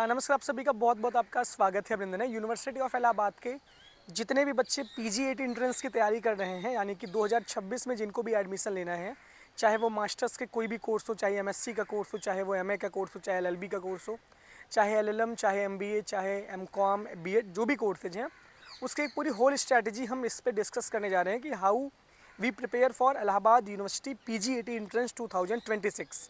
नमस्कार, आप सभी का बहुत बहुत आपका स्वागत है। अभिनंदन है। यूनिवर्सिटी ऑफ इलाहाबाद के जितने भी बच्चे पीजीईटी एंट्रेंस की तैयारी कर रहे हैं, यानी कि 2026 में जिनको भी एडमिशन लेना है, चाहे वो मास्टर्स के कोई भी कोर्स हो, चाहे एमएससी का कोर्स हो, चाहे वो एमए का कोर्स हो, चाहे एलएलबी का कोर्स हो, चाहे एलएलएम, चाहे एमबीए, चाहे एमकॉम, बीएड, जो भी कोर्सेज हैं, उसकी एक पूरी होल स्ट्रैटेजी हम इस पर डिस्कस करने जा रहे हैं कि how we prepare for Allahabad University PGET entrance 2026।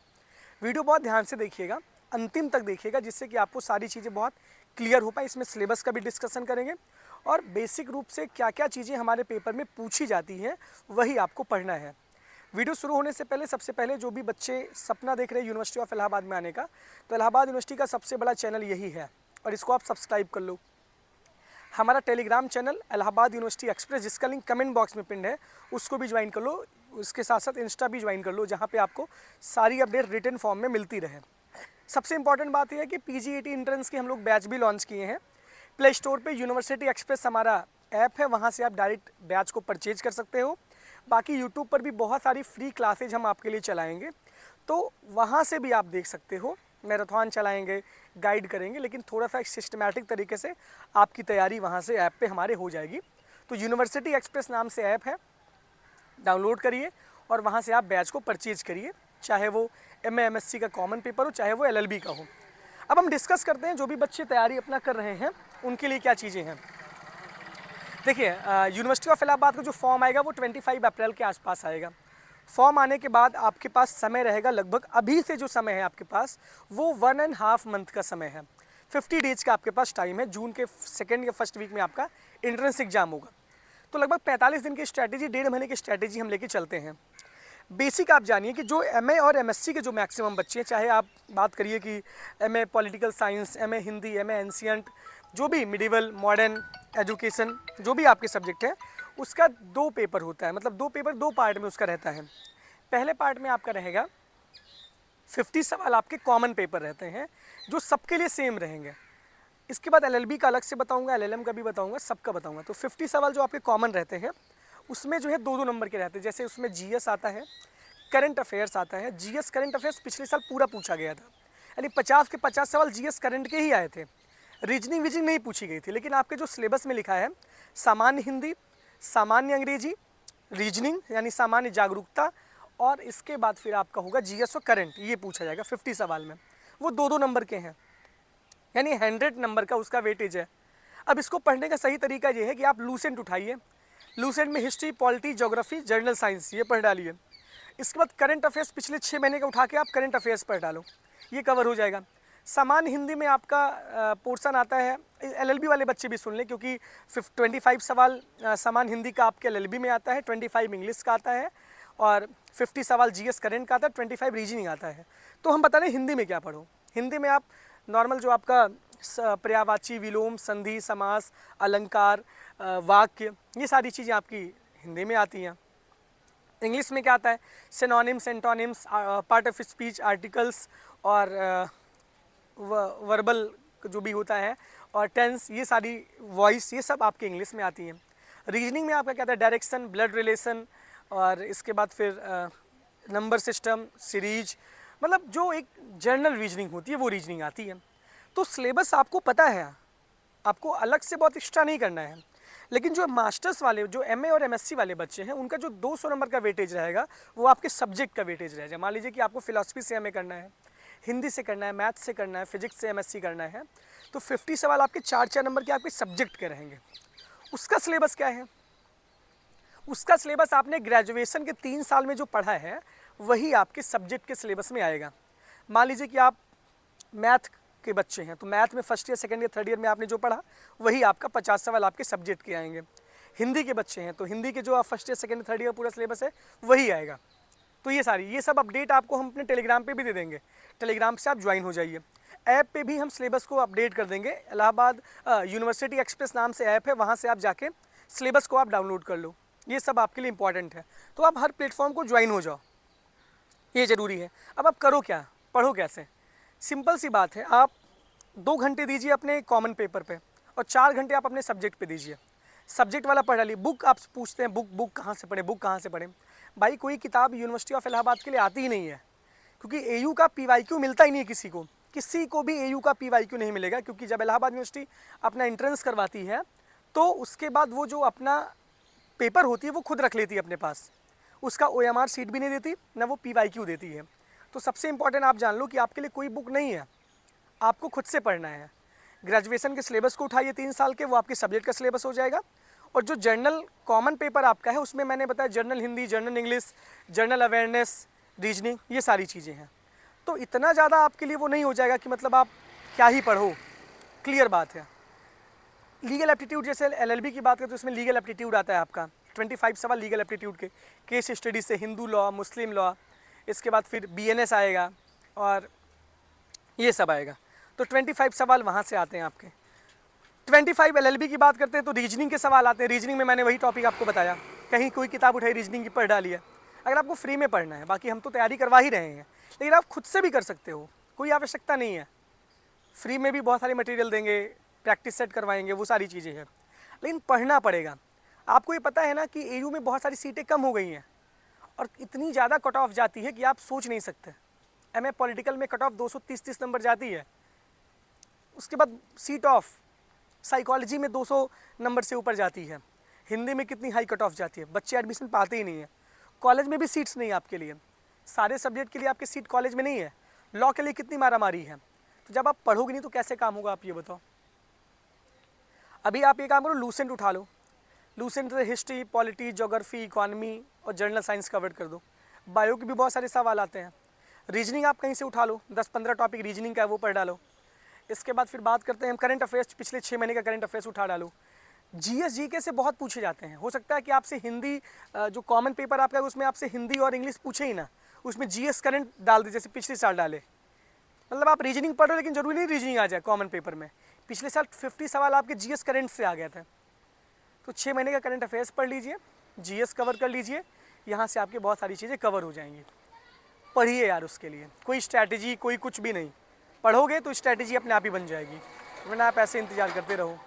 Video बहुत ध्यान से देखिएगा, अंतिम तक देखिएगा, जिससे कि आपको सारी चीज़ें बहुत क्लियर हो पाए। इसमें सिलेबस का भी डिस्कशन करेंगे और बेसिक रूप से क्या क्या चीज़ें हमारे पेपर में पूछी जाती हैं वही आपको पढ़ना है। वीडियो शुरू होने से पहले सबसे पहले जो भी बच्चे सपना देख रहे हैं यूनिवर्सिटी ऑफ इलाहाबाद में आने का, तो इलाहाबाद यूनिवर्सिटी का सबसे बड़ा चैनल यही है और इसको आप सब्सक्राइब कर लो। हमारा Telegram channel Allahabad university express, जिसका लिंक कमेंट बॉक्स में पिंड है, उसको भी ज्वाइन कर लो। उसके साथ साथ इंस्टा भी ज्वाइन कर लो, जहाँ पे आपको सारी अपडेट रिटन फॉर्म में मिलती रहे। सबसे इंपॉर्टेंट बात यह है कि पीजीईटी एंट्रेंस की हम लोग बैच भी लॉन्च किए हैं। प्ले स्टोर पे यूनिवर्सिटी एक्सप्रेस हमारा ऐप है, वहाँ से आप डायरेक्ट बैच को परचेज कर सकते हो। बाकी यूट्यूब पर भी बहुत सारी फ्री क्लासेज हम आपके लिए चलाएँगे, तो वहाँ से भी आप देख सकते हो। मैराथन चलाएँगे, गाइड करेंगे, लेकिन थोड़ा सा एक सिस्टमैटिक तरीके से आपकी तैयारी वहाँ से ऐप पे हमारे हो जाएगी। तो यूनिवर्सिटी एक्सप्रेस नाम से ऐप है, डाउनलोड करिए और वहाँ से आप बैच को परचेज करिए, चाहे वो एमए एमएससी का कॉमन पेपर हो, चाहे वो एलएलबी का हो। अब हम डिस्कस करते हैं जो भी बच्चे तैयारी अपना कर रहे हैं उनके लिए क्या चीज़ें हैं। देखिए, यूनिवर्सिटी ऑफ इलाहाबाद का जो फॉर्म आएगा वो 25 अप्रैल के आसपास आएगा। फॉर्म आने के बाद आपके पास समय रहेगा, लगभग अभी से जो समय है आपके पास वो 1.5 मंथ का समय है। 50 डेज का आपके पास टाइम है। जून के सेकेंड या फर्स्ट वीक में आपका एंट्रेंस एग्जाम होगा, तो लगभग 45 दिन की स्ट्रैटेजी, 1.5 महीने की स्ट्रैटेजी हम लेके चलते हैं। बेसिक आप जानिए कि जो एमए और एमएससी के जो मैक्सिमम बच्चे हैं, चाहे आप बात करिए कि MA political science, MA Hindi, MA ancient, जो भी मिडिवल, मॉडर्न, एजुकेशन, जो भी आपके सब्जेक्ट है, उसका 2 पेपर होता है। मतलब 2 पेपर 2 पार्ट में उसका रहता है। पहले पार्ट में आपका रहेगा 50 सवाल, आपके कॉमन पेपर रहते हैं जो सबके लिए सेम रहेंगे। इसके बाद एलएलबी का अलग से बताऊंगा, एलएलएम का भी बताऊंगा, सबका बताऊंगा। तो 50 सवाल जो आपके कॉमन रहते हैं, उसमें जो है 2-2 नंबर के रहते हैं। जैसे उसमें जीएस आता है, करंट अफेयर्स आता है। जीएस करंट अफेयर्स पिछले साल पूरा पूछा गया था, यानी 50 के 50 सवाल जीएस करंट के ही आए थे। रीजनिंग विजनिंग नहीं पूछी गई थी, लेकिन आपके जो सिलेबस में लिखा है, सामान्य हिंदी, सामान्य अंग्रेजी, रीजनिंग यानी सामान्य जागरूकता, और इसके बाद फिर आपका होगा जीएस और करंट, ये पूछा जाएगा 50 सवाल में। वो 2-2 नंबर के हैं, यानी 100 नंबर का उसका वेटेज है। अब इसको पढ़ने का सही तरीका ये है कि आप लूसेंट उठाइए, लूसेंट में history, polity, geography, general science ये पढ़ डालिए। इसके बाद करंट अफेयर्स पिछले 6 महीने का उठा के आप करंट अफेयर्स पढ़ डालो, ये कवर हो जाएगा। सामान्य हिंदी में आपका पोर्शन आता है, एलएलबी वाले बच्चे भी सुन लें, क्योंकि 25 सवाल सामान्य हिंदी का आपके एलएलबी में आता है, 25 इंग्लिश का आता है और 50 सवाल जीएस करंट का आता है, 25 रीजनिंग आता है। तो हम बता रहे हैं हिंदी में क्या पढ़ो। हिंदी में आप नॉर्मल जो आपका पर्यायवाची, विलोम, संधि, समास, अलंकार, वाक्य, ये सारी चीज़ें आपकी हिंदी में आती हैं। इंग्लिश में क्या आता है, synonyms, antonyms, part of speech, articles और वर्बल जो भी होता है, और टेंस, ये सारी वॉइस, ये सब आपके इंग्लिश में आती हैं। रीजनिंग में आपका क्या आता है, डायरेक्शन, ब्लड रिलेशन, और इसके बाद फिर नंबर सिस्टम, सीरीज, मतलब जो एक जनरल रीजनिंग होती है वो रीजनिंग आती है। तो सिलेबस आपको पता है, आपको अलग से बहुत एक्स्ट्रा नहीं करना है। लेकिन जो मास्टर्स वाले, जो एमए और एमएससी वाले बच्चे हैं, उनका जो 200 नंबर का वेटेज रहेगा वो आपके सब्जेक्ट का वेटेज रहेगा। मान लीजिए कि आपको फिलॉसफी से एमए करना है, हिंदी से करना है, मैथ से करना है, फिजिक्स से एमएससी करना है, तो 50 सवाल आपके 4-4 नंबर के आपके सब्जेक्ट के रहेंगे। उसका सिलेबस क्या है, उसका सिलेबस आपने ग्रेजुएशन के 3 साल में जो पढ़ा है वही आपके सब्जेक्ट के सिलेबस में आएगा। मान लीजिए कि आप मैथ के बच्चे हैं, तो मैथ में first year, second year, third year में आपने जो पढ़ा वही आपका 50 सवाल आपके सब्जेक्ट के आएंगे। हिंदी के बच्चे हैं तो हिंदी के जो आप first year, second, third year पूरा सिलेबस है वही आएगा। तो ये सब अपडेट आपको हम अपने टेलीग्राम पे भी दे देंगे, टेलीग्राम से आप ज्वाइन हो जाइए। ऐप पे भी हम सिलेबस को अपडेट कर देंगे। इलाहाबाद यूनिवर्सिटी एक्सप्रेस नाम से ऐप है, वहाँ से आप जाके सिलेबस को आप डाउनलोड कर लो। ये सब आपके लिए इंपॉर्टेंट है, तो आप हर प्लेटफॉर्म को ज्वाइन हो जाओ, ये ज़रूरी है। अब आप करो क्या, पढ़ो कैसे। सिंपल सी बात है, आप 2 घंटे दीजिए अपने कॉमन पेपर पे और 4 घंटे आप अपने सब्जेक्ट पे दीजिए। सब्जेक्ट वाला पढ़ डालिए। बुक आप पूछते हैं, बुक कहाँ से पढ़ें, बुक कहाँ से पढ़ें। भाई कोई किताब यूनिवर्सिटी ऑफ इलाहाबाद के लिए आती ही नहीं है, क्योंकि एयू का पीवाईक्यू मिलता ही नहीं है किसी को। किसी को भी एयू का PYQ नहीं मिलेगा, क्योंकि जब इलाहाबाद यूनिवर्सिटी अपना एंट्रेंस करवाती है तो उसके बाद वो जो अपना पेपर होती है वो खुद रख लेती है अपने पास, उसका OMR सीट भी नहीं देती, ना वो PYQ देती है। तो सबसे इंपॉर्टेंट आप जान लो कि आपके लिए कोई बुक नहीं है, आपको खुद से पढ़ना है। ग्रेजुएशन के सिलेबस को उठाइए 3 साल के, वो आपके सब्जेक्ट का सिलेबस हो जाएगा। और जो जर्नल कॉमन पेपर आपका है उसमें मैंने बताया journal Hindi, journal English, journal awareness, reasoning, ये सारी चीज़ें हैं। तो इतना ज़्यादा आपके लिए वो नहीं हो जाएगा कि मतलब आप क्या ही पढ़ो, क्लियर बात है। लीगल एप्टीट्यूड, जैसे LLB की बात करें तो इसमें लीगल एप्टीट्यूड आता है आपका 25 सवाल लीगल एप्टीट्यूड के, केस स्टडी से, हिंदू लॉ, मुस्लिम लॉ, इसके बाद फिर BNS आएगा और ये सब आएगा। तो 25 सवाल वहाँ से आते हैं आपके। 25 LLB की बात करते हैं तो रीजनिंग के सवाल आते हैं। रीजनिंग में मैंने वही टॉपिक आपको बताया, कहीं कोई किताब उठाई रीजनिंग की पढ़ डाली है, अगर आपको फ्री में पढ़ना है। बाकी हम तो तैयारी करवा ही रहे हैं, लेकिन आप खुद से भी कर सकते हो, कोई आवश्यकता नहीं है। फ्री में भी बहुत सारे मटेरियल देंगे, प्रैक्टिस सेट करवाएंगे, वो सारी चीज़ें हैं, लेकिन पढ़ना पड़ेगा। आपको ये पता है ना कि AU में बहुत सारी सीटें कम हो गई हैं और इतनी ज़्यादा कट ऑफ जाती है कि आप सोच नहीं सकते। MA पॉलिटिकल में कट ऑफ 230 नंबर जाती है, उसके बाद सीट ऑफ साइकोलॉजी में 200 नंबर से ऊपर जाती है, हिंदी में कितनी हाई कट ऑफ जाती है, बच्चे एडमिशन पाते ही नहीं है। कॉलेज में भी सीट्स नहीं है आपके लिए, सारे सब्जेक्ट के लिए आपकी सीट कॉलेज में नहीं है। लॉ के लिए कितनी मारामारी है। तो जब आप पढ़ोगे नहीं तो कैसे काम होगा, आप ये बताओ। अभी आप ये काम करो, लूसेंट उठा लो, लूसेंट से हिस्ट्री, पॉलिटी, ज्योग्राफी, इकोनॉमी और जनरल साइंस कवर कर दो। बायो के भी बहुत सारे सवाल आते हैं। रीजनिंग आप कहीं से उठा लो, 10-15 टॉपिक रीजनिंग का है वो पढ़ डालो। इसके बाद फिर बात करते हैं हम करंट अफेयर्स, पिछले 6 महीने का करंट अफेयर्स उठा डालो। GS GK से बहुत पूछे जाते हैं, हो सकता है कि आपसे हिंदी जो कॉमन पेपर आपका है उसमें आपसे हिंदी और इंग्लिश पूछे ही ना, उसमें GS करंट डाल दे जैसे पिछले साल डाले। मतलब आप रीजनिंग पढ़ रहे हो लेकिन जरूरी नहीं रीजनिंग आ जाए कॉमन पेपर में। पिछले साल 50 सवाल आपके GS करंट से आ गए थे। तो 6 महीने का करंट अफेयर्स पढ़ लीजिए, GS कवर कर लीजिए, यहाँ से आपकी बहुत सारी चीज़ें कवर हो जाएंगी। पढ़िए यार, उसके लिए कोई स्ट्रैटेजी, कोई कुछ भी नहीं, पढ़ोगे तो स्ट्रैटेजी अपने आप ही बन जाएगी, वरना आप ऐसे इंतज़ार करते रहो।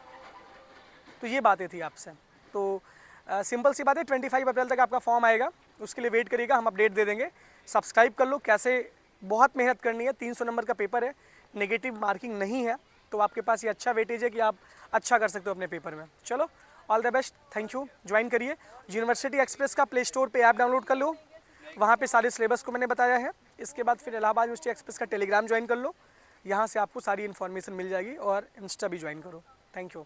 तो ये बातें थी आपसे। तो सिंपल सी बात है, 25 अप्रैल तक आपका फॉर्म आएगा, उसके लिए वेट करिएगा, हम अपडेट दे देंगे। सब्सक्राइब कर लो, कैसे बहुत मेहनत करनी है, 300 नंबर का पेपर है, नेगेटिव मार्किंग नहीं है, तो आपके पास ये अच्छा वेटेज है कि आप अच्छा कर सकते हो अपने पेपर में। चलो, all the best, thank you. Join करिए यूनिवर्सिटी एक्सप्रेस का प्ले स्टोर पे ऐप डाउनलोड कर लो, वहाँ पे सारे सिलेबस को मैंने बताया है। इसके बाद फिर इलाहाबाद यूनिवर्सिटी एक्सप्रेस का टेलीग्राम ज्वाइन कर लो, यहाँ से आपको सारी इन्फॉर्मेशन मिल जाएगी, और इंस्टा भी ज्वाइन करो। Thank you.